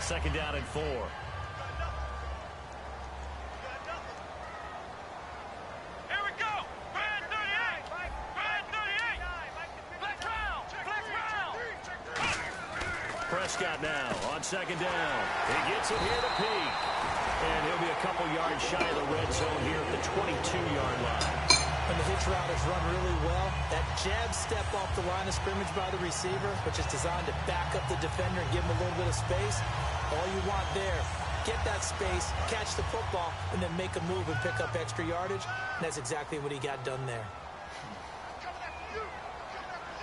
Second down and 4. Here we go. Brand 38. Brand 38. Flex round. Flex round. Prescott now on second down. He gets it here to peak. And he'll be a couple yards shy of the red zone here at the 22-yard line. When the hitch route is run really well, that jab step off the line of scrimmage by the receiver, which is designed to back up the defender and give him a little bit of space, all you want there, get that space, catch the football, and then make a move and pick up extra yardage. And that's exactly what he got done there.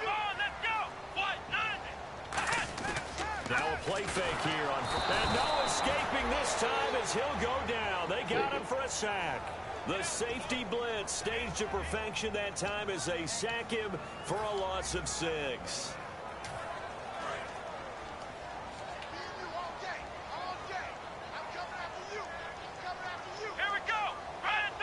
Come on, let's go. What? 90. Now a play fake here on, and no escaping this time as he'll go down. They got him for a sack. The safety blitz staged to perfection that time as they sack him for a loss of 6. Here we go. Brand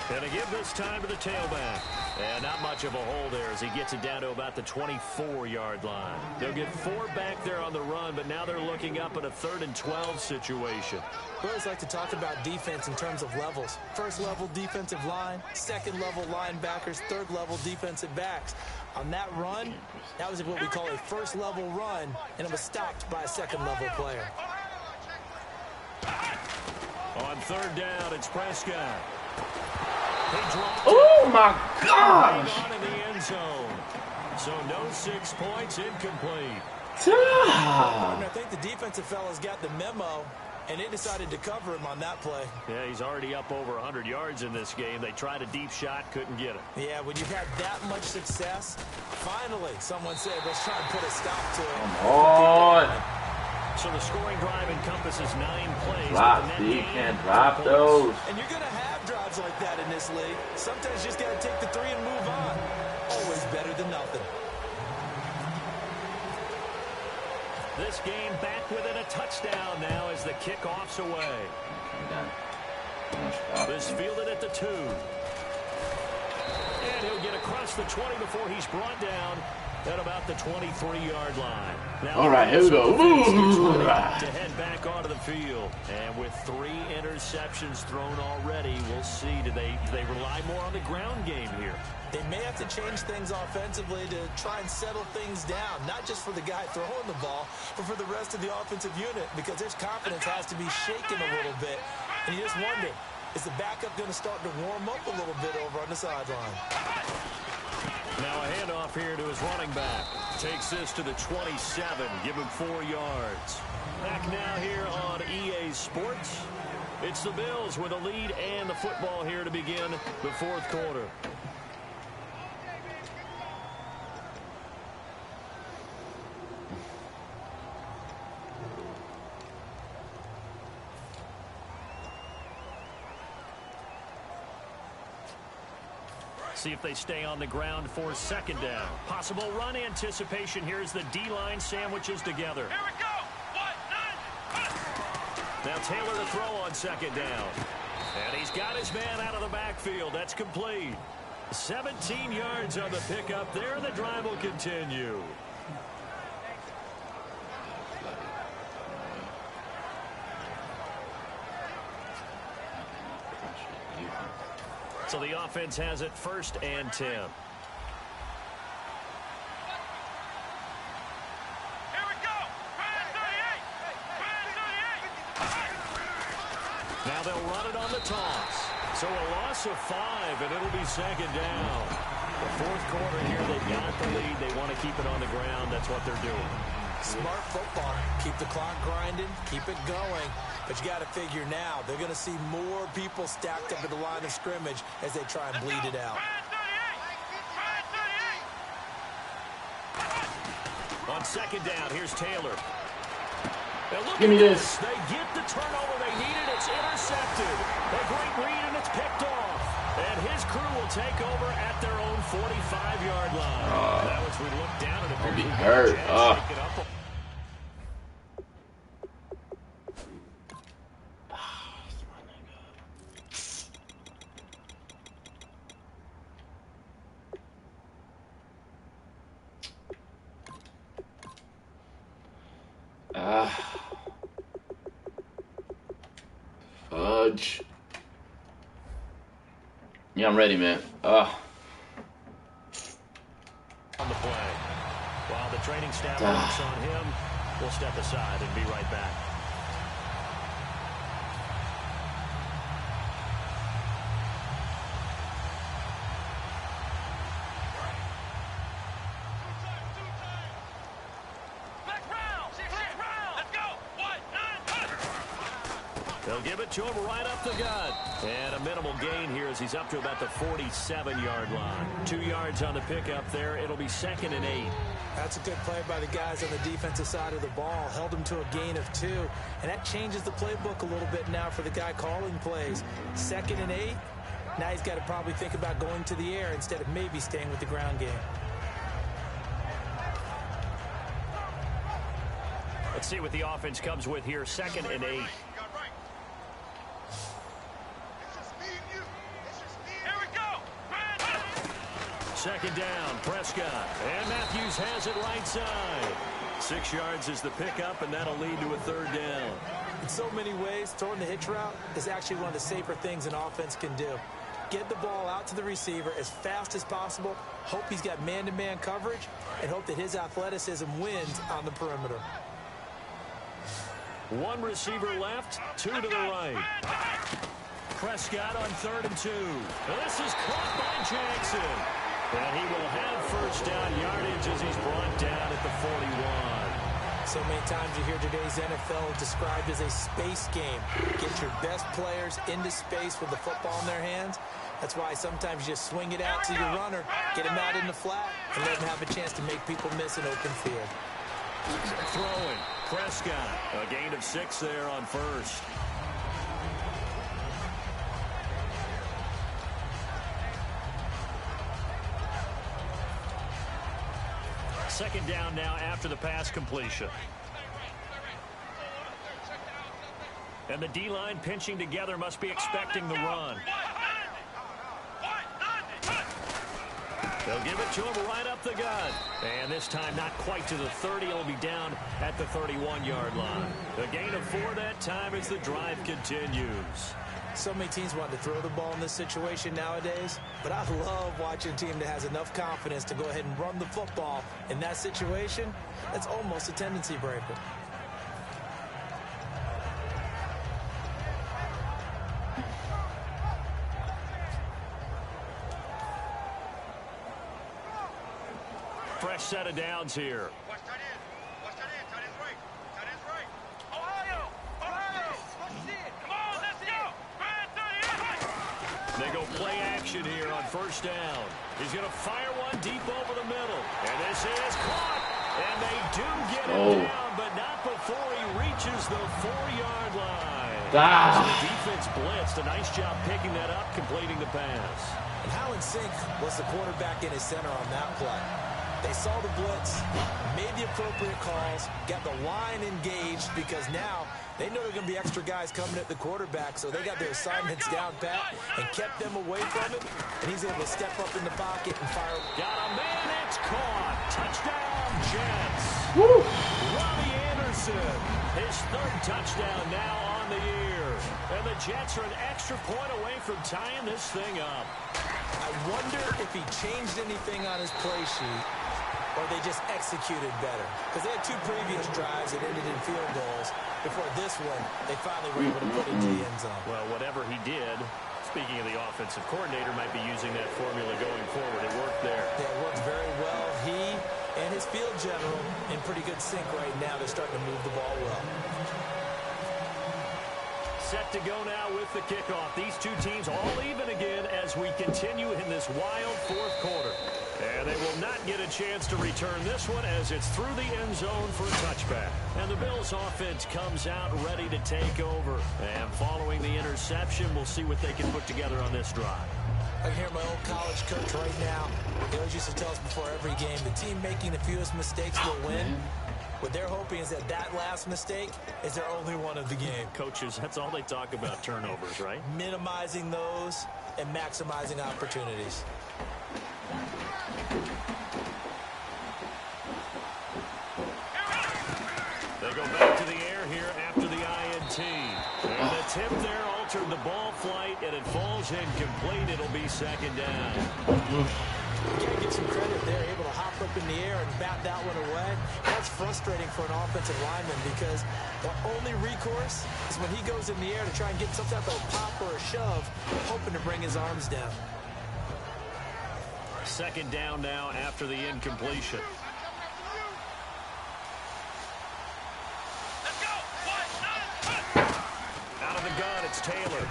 38. And to give this time to the tailback. And not much of a hole there as he gets it down to about the 24-yard line. They'll get 4 back there on the run, but now they're looking up at a 3rd and 12 situation. We always like to talk about defense in terms of levels. First level defensive line, second level linebackers, third level defensive backs. On that run, that was what we call a first level run, and it was stopped by a second level player. On third down, it's Prescott. Oh my gosh! On in the end zone. So no 6 points, incomplete. I think the defensive fellas got the memo, and they decided to cover him on that play. Yeah, he's already up over 100 yards in this game. They tried a deep shot, couldn't get it. Yeah, when you've had that much success, finally someone said, let's try and put a stop to it. Come on! So the scoring drive encompasses 9 plays. Drop, Steve, can't drop those. And you're going to have drives like that in this league. Sometimes you just got to take the 3 and move on. Always better than nothing. This game back within a touchdown now as the kickoff's away. This fielded at the 2. And he'll get across the 20 before he's brought down at about the 23-yard line. Now, all right, here we go. To head back onto the field. And with 3 interceptions thrown already, we'll see. Do they rely more on the ground game here? They may have to change things offensively to try and settle things down, not just for the guy throwing the ball, but for the rest of the offensive unit, because his confidence has to be shaken a little bit. And you just wonder, is the backup going to start to warm up a little bit over on the sideline? Now a handoff here to his running back. Takes this to the 27. Give him 4 yards. Back now here on EA Sports. It's the Bills with a lead and the football here to begin the 4th quarter. See if they stay on the ground for second down. Possible run anticipation here as the D-line sandwiches together. Here we go. What? 90. Now Taylor to throw on second down. And he's got his man out of the backfield. That's complete. 17 yards on the pickup there. The drive will continue. So the offense has it 1st and 10. Here we go. Brand 38. Now they'll run it on the toss. So a loss of 5, and it'll be second down. The fourth quarter here, they've got the lead. They want to keep it on the ground. That's what they're doing. Smart football. Keep the clock grinding. Keep it going. But you got to figure now, they're going to see more people stacked up at the line of scrimmage as they try and bleed it out. On second down, here's Taylor. Give me this. They get the turnover they needed. It's intercepted. A great read, and it's picked off. And his crew will take over at their own 45-yard line. That was we looked down at a I'll be hurt. Fudge. Yeah, I'm ready, man. On the play. While the training staff works on him, we'll step aside and be right back. They'll give it to him right up the gut. And a minimal gain here as he's up to about the 47-yard line. 2 yards on the pickup there. It'll be 2nd and 8. That's a good play by the guys on the defensive side of the ball. Held him to a gain of 2. And that changes the playbook a little bit now for the guy calling plays. 2nd and 8. Now he's got to probably think about going to the air instead of maybe staying with the ground game. Let's see what the offense comes with here. 2nd and 8. Second down, Prescott. And Matthews has it right side. 6 yards is the pickup, and that'll lead to a 3rd down. In so many ways, throwing the hitch route is actually one of the safer things an offense can do. Get the ball out to the receiver as fast as possible, hope he's got man-to-man coverage, and hope that his athleticism wins on the perimeter. 1 receiver left, 2 to the right. Prescott on 3rd and 2. This is caught by Jackson. And he will have first down yardage as he's brought down at the 41. So many times you hear today's NFL described as a space game. Get your best players into space with the football in their hands. That's why sometimes you just swing it out to your runner, get him out in the flat, and let him have a chance to make people miss an open field. Throwing, Prescott. A gain of 6 there on first. Second down now after the pass completion. And the D-line pinching together must be expecting the run. They'll give it to him right up the gut. And this time not quite to the 30. He'll be down at the 31-yard line. A gain of 4 that time as the drive continues. So many teams want to throw the ball in this situation nowadays, but I love watching a team that has enough confidence to go ahead and run the football in that situation. That's almost a tendency breaker. Fresh set of downs here. They go play action here on first down. He's going to fire one deep over the middle. And this is caught. And they do get him down, but not before he reaches the 4-yard line. So the defense blitzed. A nice job picking that up, completing the pass. And how in sync was the quarterback in his center on that play? They saw the blitz, made the appropriate calls, got the line engaged because now they know there are going to be extra guys coming at the quarterback, so they got their assignments down pat and kept them away from it, and he's able to step up in the pocket and fire. Got a man, it's caught. Touchdown, Jets. Woo. Robbie Anderson, his 3rd touchdown now on the year. And the Jets are an extra point away from tying this thing up. I wonder if he changed anything on his play sheet or they just executed better. Because they had 2 previous drives that ended in field goals. before this one, they finally were able to put it into the end zone. Well, whatever he did, speaking of the offensive coordinator, might be using that formula going forward. It worked there. Yeah, it worked very well. He and his field general in pretty good sync right now. They're starting to move the ball well. Set to go now with the kickoff. These two teams all even again as we continue in this wild fourth quarter. And they will not get a chance to return this one as it's through the end zone for a touchback. And the Bills offense comes out ready to take over. And following the interception, we'll see what they can put together on this drive. I can hear my old college coach right now. He always used to tell us before every game, the team making the fewest mistakes will win. What they're hoping is that that last mistake is their only one of the game. Coaches, that's all they talk about, turnovers, right? Minimizing those and maximizing opportunities. They go back to the air here after the INT. And the tip there altered the ball flight, and it falls incomplete. It'll be second down. You got to give some credit. They're able to hop up in the air and bat that one away. That's frustrating for an offensive lineman because the only recourse is when he goes in the air to try and get some type of pop or a shove, hoping to bring his arms down. Second down now after the incompletion. Let's go. Out of the gun, it's Taylor.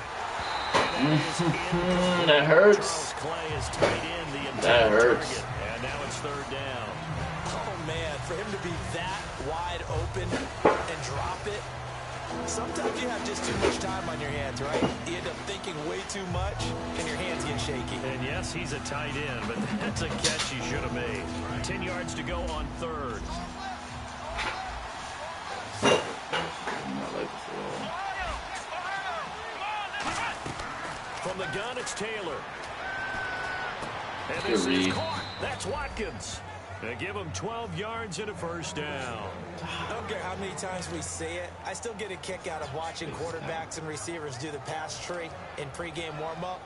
That hurts. Clay is tight in the That hurts. target. And now it's third down. Oh, man, for him to be that wide open and drop it, sometimes you have just too much time on your hands, right? You end up thinking way too much, and your hands get shaky. And yes, he's a tight end, but that's a catch he should have made. 10 yards to go on third. From the gun, it's Taylor. And this is caught. That's Watkins. They give him 12 yards and a first down. I don't care how many times we see it. I still get a kick out of watching quarterbacks and receivers do the pass tree in pregame warm-up.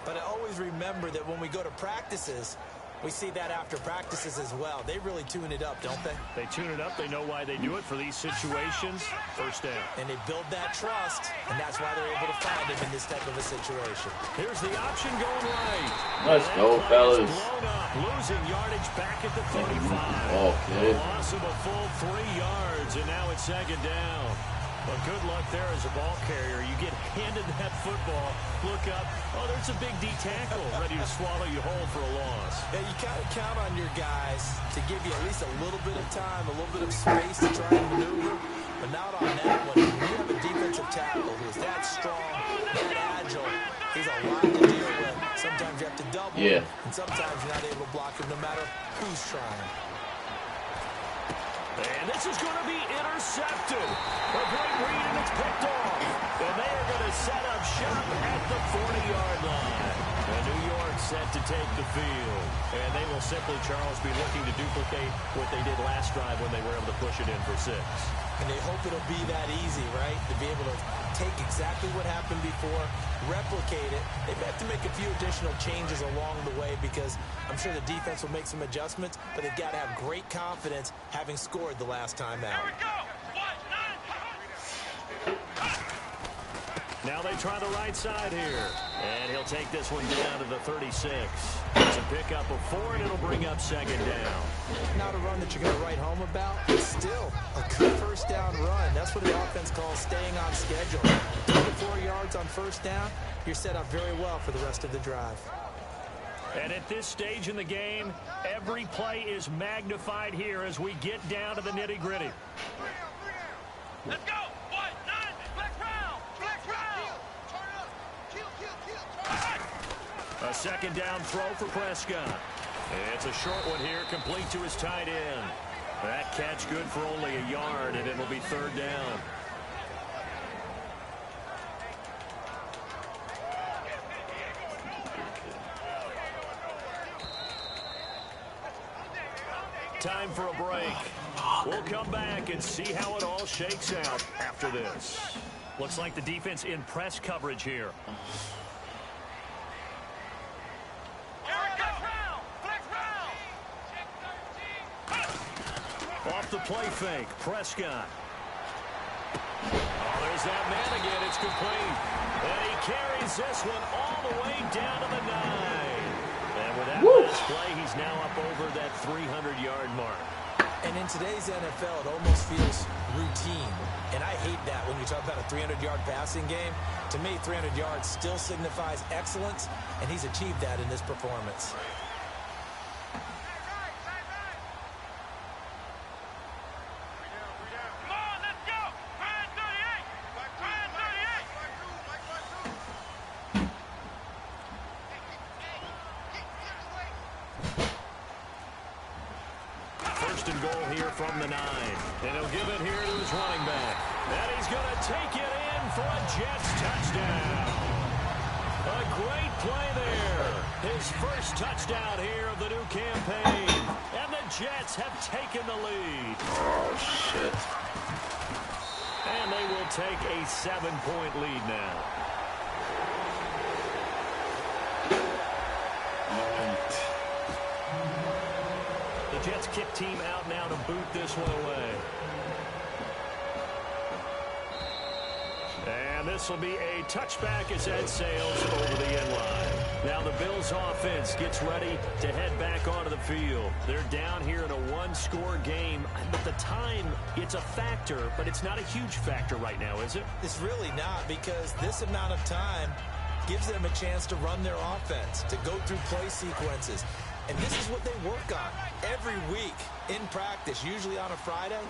But I always remember that when we go to practices, we see that after practices as well. They really tune it up, don't they? They tune it up. They know why they do it for these situations. First down. And they build that trust, and that's why they're able to find him in this type of a situation. Here's the option going right. Let's go, fellas. Blown up, losing yardage back at the 35. Okay. A loss of a full 3 yards, and now it's second down. But good luck there as a ball carrier. You get handed that football, look up, oh, there's a big D tackle ready to swallow you whole for a loss. Yeah, you kind of count on your guys to give you at least a little bit of time, a little bit of space to try and maneuver. But not on that one. When you have a defensive tackle who's that strong, that agile, he's a lot to deal with. Sometimes you have to double him, and sometimes you're not able to block him no matter who's trying. And this is going to be intercepted. A great read, and it's picked off. And they are going to set up shop at the 40-yard line. And New York set to take the field. And they will simply, Charles, be looking to duplicate what they did last drive when they were able to push it in for 6. And they hope it'll be that easy, right? To be able to take exactly what happened before, replicate it. They may have to make a few additional changes along the way because I'm sure the defense will make some adjustments, but they've got to have great confidence having scored the last time out. Here we go. Now they try the right side here. And he'll take this one down to the 36. It's a pickup of 4, and it'll bring up second down. Not a run that you're going to write home about, but still a good first down run. That's what the offense calls staying on schedule. 3 to 4 yards on first down, you're set up very well for the rest of the drive. And at this stage in the game, every play is magnified here as we get down to the nitty-gritty. Let's go. A second down throw for Prescott. It's a short one here, complete to his tight end. That catch good for only a yard, and it'll be third down. Time for a break. We'll come back and see how it all shakes out after this. Looks like the defense in press coverage here. Off the play fake, Prescott. There's that man again. It's complete. And he carries this one all the way down to the 9. And with that last play, he's now up over that 300-yard mark. And in today's NFL, it almost feels routine. And I hate that when you talk about a 300-yard passing game. To me, 300 yards still signifies excellence, and he's achieved that in this performance. First and goal here from the 9. And he'll give it here to his running back. And he's going to take it in for a Jets touchdown. A great play there. His first touchdown here of the new campaign. And the Jets have taken the lead. Oh, shit. And they will take a 7-point lead now. The Jets kick team out now to boot this one away. And this will be a touchback as Ed sails over the end line. Now the Bills offense gets ready to head back onto the field. They're down here in a one-score game, but the time, it's a factor, but it's not a huge factor right now, is it? It's really not, because this amount of time gives them a chance to run their offense, to go through play sequences. And this is what they work on every week in practice, usually on a Friday.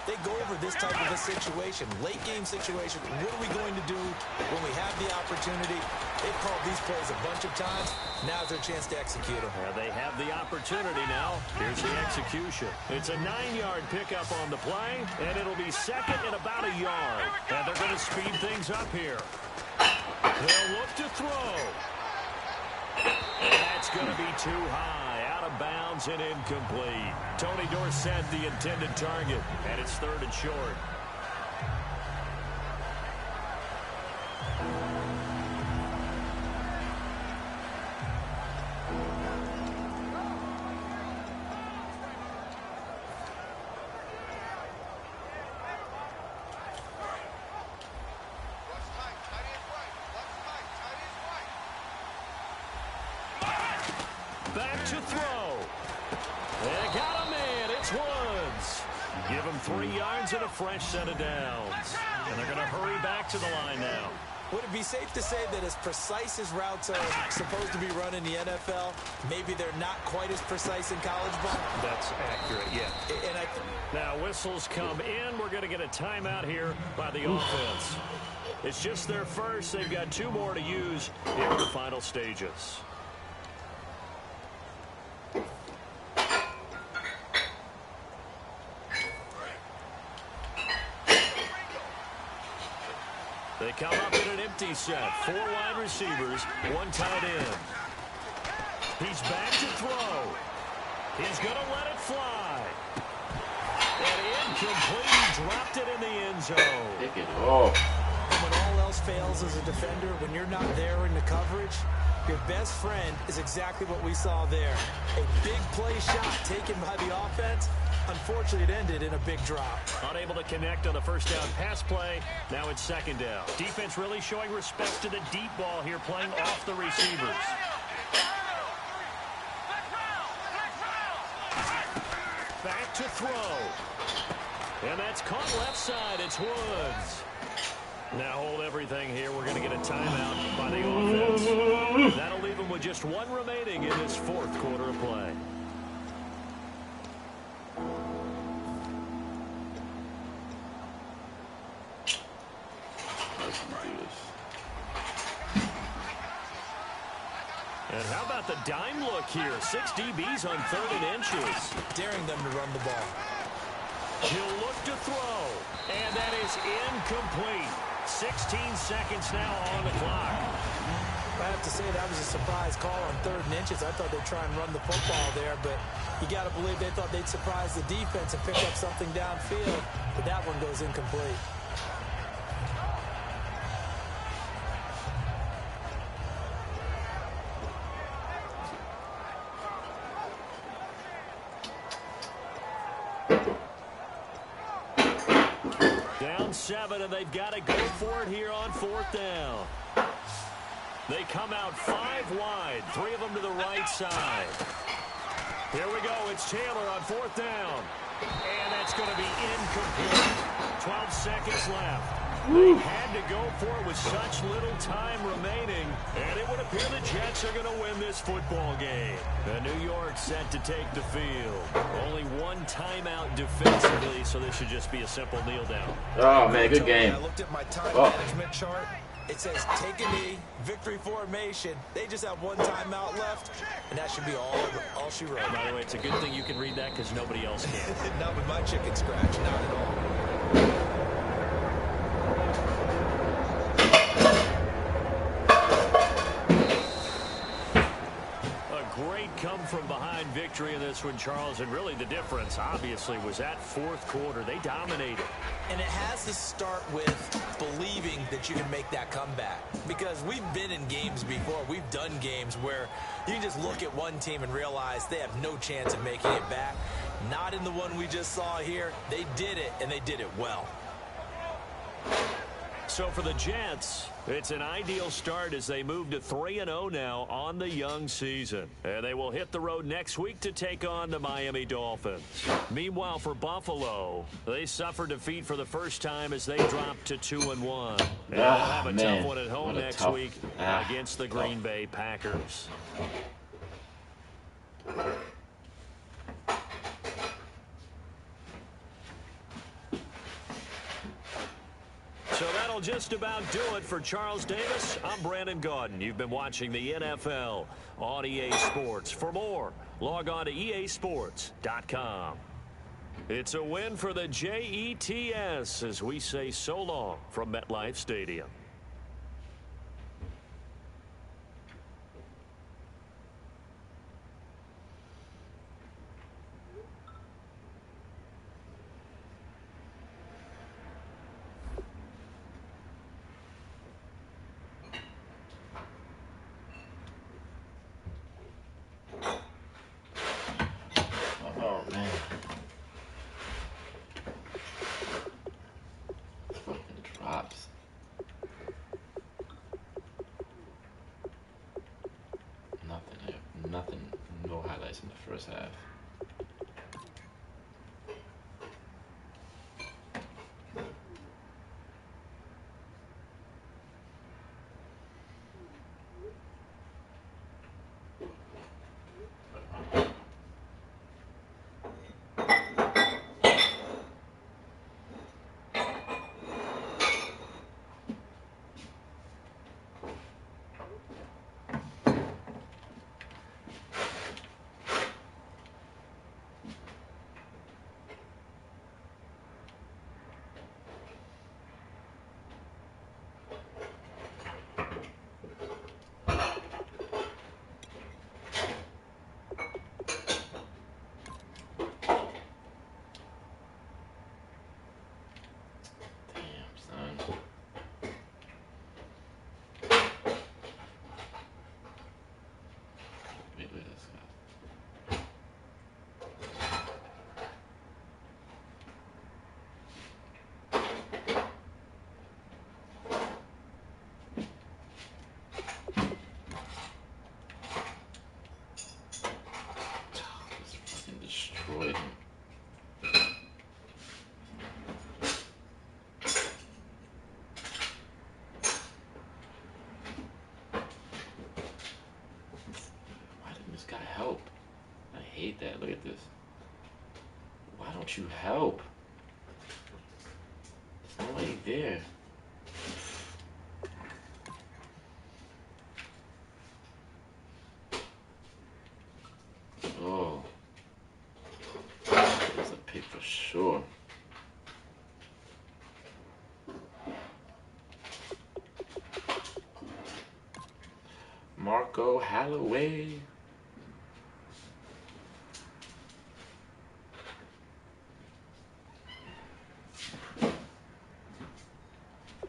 They go over this type of a situation, late game situation. What are we going to do when we have the opportunity? They've called these plays a bunch of times. Now's their chance to execute them. They have the opportunity now. Here's the execution. It's a 9-yard pickup on the play, and it'll be second and about a yard. And they're going to speed things up here. They'll look to throw. And that's going to be too high, out of bounds and incomplete. Tony Dorsett, the intended target, and it's 3rd and short. Back to throw. They got a man. It's Woods. Give him 3 yards and a fresh set of downs. And they're going to hurry back to the line now. Would it be safe to say that as precise as routes are supposed to be run in the NFL, maybe they're not quite as precise in college ball? That's accurate, yeah. And now whistles come in. We're going to get a timeout here by the offense. It's just their first. They've got 2 more to use in the final stages. They come up in an empty set. 4 wide receivers, 1 tight end. He's back to throw. He's going to let it fly. And incomplete. He dropped it in the end zone. Pick it off. when all else fails as a defender, when you're not there in the coverage, your best friend is exactly what we saw there. A big play shot taken by the offense. Unfortunately, it ended in a big drop. Unable to connect on the first down pass play. Now it's second down. Defense really showing respect to the deep ball here, playing off the receivers. Back to throw. And that's caught left side. It's Woods. Now hold everything here. We're going to get a timeout by the offense. That'll leave them with just one remaining in this fourth quarter of play. And how about the dime look here? 6 DBs on 3rd and inches. Daring them to run the ball. He'll look to throw. And that is incomplete. 16 seconds now on the clock. I have to say that was a surprise call on 3rd and inches. I thought they'd try and run the football there, but you got to believe they thought they'd surprise the defense and pick up something downfield. But that one goes incomplete. 7, and they've got to go for it here on 4th down. They come out 5 wide, 3 of them to the right side. Here we go. It's Taylor on 4th down. And that's going to be incomplete. 12 seconds left. They had to go for it with such little time remaining, and it would appear the Jets are going to win this football game. New York set to take the field. Only 1 timeout defensively, so this should just be a simple kneel down. Oh, man, good game. I looked at my time management chart. It says take a knee, victory formation. They just have 1 timeout left, and that should be all she wrote. By the way, it's a good thing you can read that because nobody else can. Not with my chicken scratch, not at all. Great come-from-behind victory in this one, Charles, and really the difference, obviously, was that 4th quarter. They dominated. And it has to start with believing that you can make that comeback. Because we've been in games before. We've done games where you can just look at one team and realize they have no chance of making it back. Not in the one we just saw here. They did it, and they did it well. So for the Jets, it's an ideal start as they move to 3-0 now on the young season. And they will hit the road next week to take on the Miami Dolphins. Meanwhile, for Buffalo, they suffered defeat for the first time as they dropped to 2-1. And they'll have a tough one at home next week against the Green Bay Packers. So that'll just about do it for Charles Davis. I'm Brandon Gaudin. You've been watching the NFL on EA Sports. For more, log on to easports.com. It's a win for the Jets as we say so long from MetLife Stadium. Nothing, no highlights in the first half. Destroyed him. Why didn't this guy help? I hate that. Look at this. Why don't you help? There's nobody there. Oh. That's a pick for sure. Marco Holloway.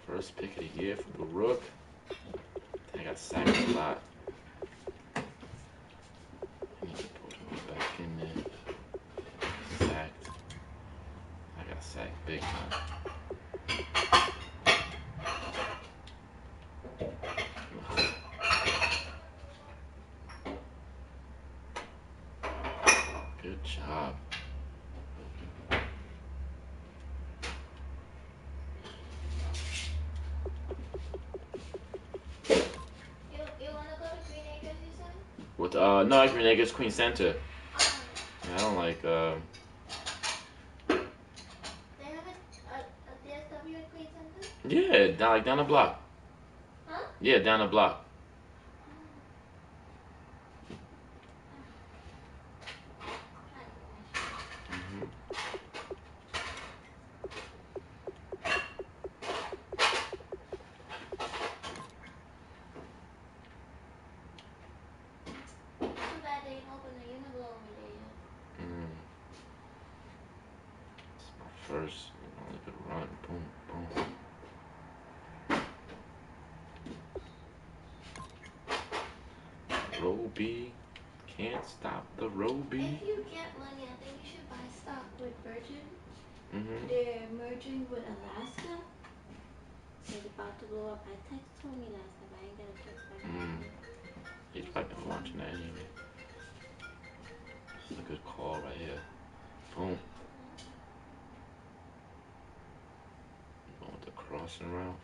First pick of the year for the Rook. I got sacked a lot. I need to put him back in there. Sacked. I got sacked big time. With no, I mean, I guess Queen Center. Yeah, I don't like. They have a DSW at Queen Center? Yeah, down the block. Huh? Yeah, down the block. Mhm. Too bad they didn't open the Uniqlo over there yet. Mm. It's my first. Only good run. Boom, boom. Roby. Can't stop the Roby. If you get money, I think you should buy stock with Virgin. Mhm. They're merging with Alaska. It's about to blow up. I texted Tony last night, but I ain't got a text back from Mm. him. He's probably been watching that anyway. This is a good call right here. Boom. Going with the crossing route.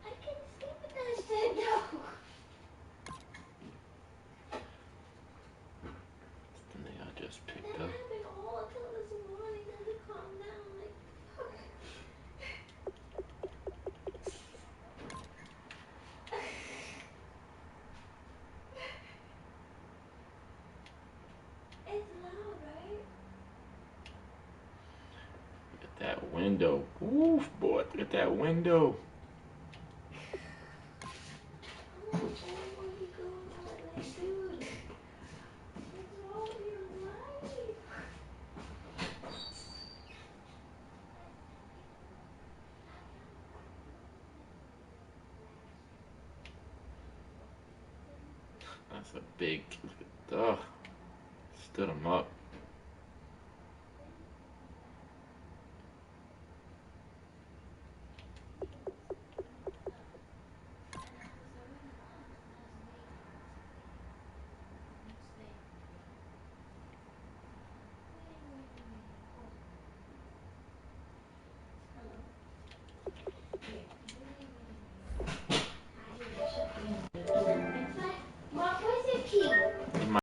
I can sleep with that shit, no. And they I just That picked up. happened all until this morning. Then we calmed down. Like, fuck. It's loud, right? Look at that window. Oof, boy. Look at that window. I'm like, oh my god. Like, dude. What's wrong with your life? That's a big. Look at, stood him up.